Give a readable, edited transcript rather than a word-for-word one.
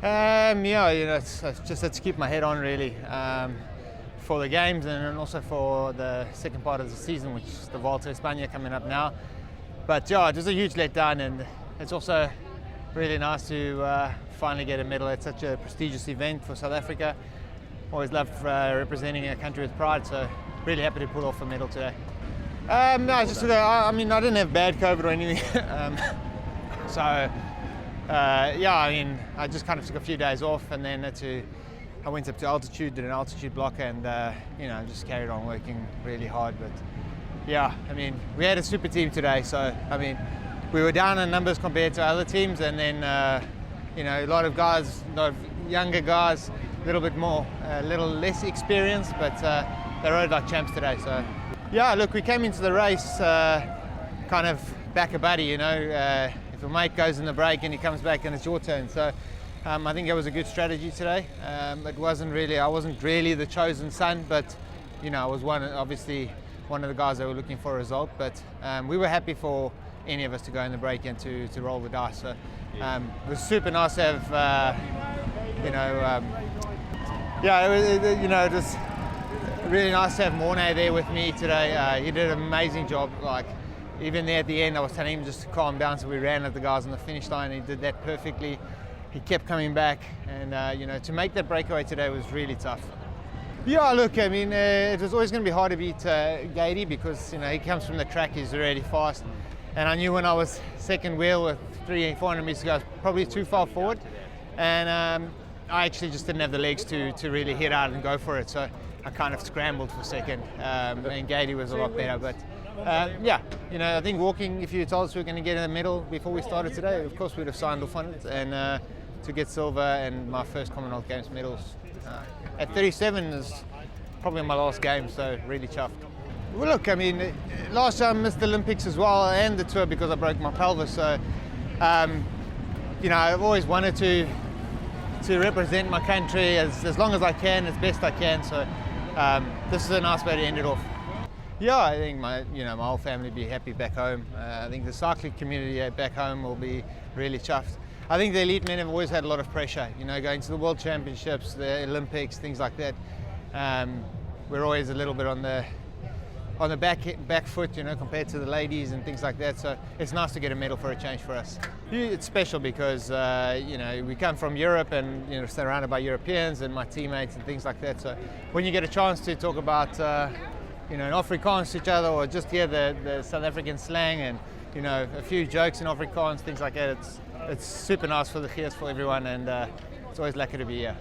Yeah, it's just to keep my head on really for the games and also for the second part of the season, which is the Volta España coming up now. But yeah, it was a huge letdown, and it's also really nice to finally get a medal at such a prestigious event for South Africa. Always love representing a country with pride, so really happy to pull off a medal today. No, I didn't have bad COVID or anything, yeah, I just kind of took a few days off, and then I went up to altitude, did an altitude block, and just carried on working really hard. But yeah, we had a super team today, so we were down in numbers compared to other teams, and then a lot of guys, a lot of younger guys, a little less experienced, but they rode like champs today. So yeah, look, we came into the race kind of back a buddy, if a mate goes in the break and he comes back and it's your turn. So I think it was a good strategy today. I wasn't really the chosen son, but I was one of the guys that were looking for a result. But we were happy for any of us to go in the break and to roll the dice. So it was super nice to have, it was really nice to have Mornay there with me today. He did an amazing job. Even there at the end, I was telling him just to calm down, so we ran at the guys on the finish line. He did that perfectly. He kept coming back, and to make that breakaway today was really tough. Yeah, look, it was always going to be hard to beat Gady because he comes from the track, he's already fast, and I knew when I was second wheel with 400 meters to go, I was probably too far forward, and I actually just didn't have the legs to really hit out and go for it, so I kind of scrambled for second, and Gady was a lot better. But I think walking, if you told us we were going to get in the medal before we started today, of course we'd have signed off on it, and to get silver and my first Commonwealth Games medals at 37 is probably my last game, so really chuffed. Well, look, last year I missed the Olympics as well and the tour because I broke my pelvis, so I've always wanted to represent my country as long as I can, as best I can, so this is a nice way to end it off. Yeah, I think my whole family will be happy back home. I think the cycling community back home will be really chuffed. I think the elite men have always had a lot of pressure, going to the World Championships, the Olympics, things like that. We're always a little bit on the back foot, compared to the ladies and things like that. So it's nice to get a medal for a change for us. It's special because we come from Europe and surrounded by Europeans and my teammates and things like that. So when you get a chance to talk about in Afrikaans to each other, or just hear the South African slang and a few jokes in Afrikaans, things like that, it's super nice for the gears for everyone, and it's always lucky to be here.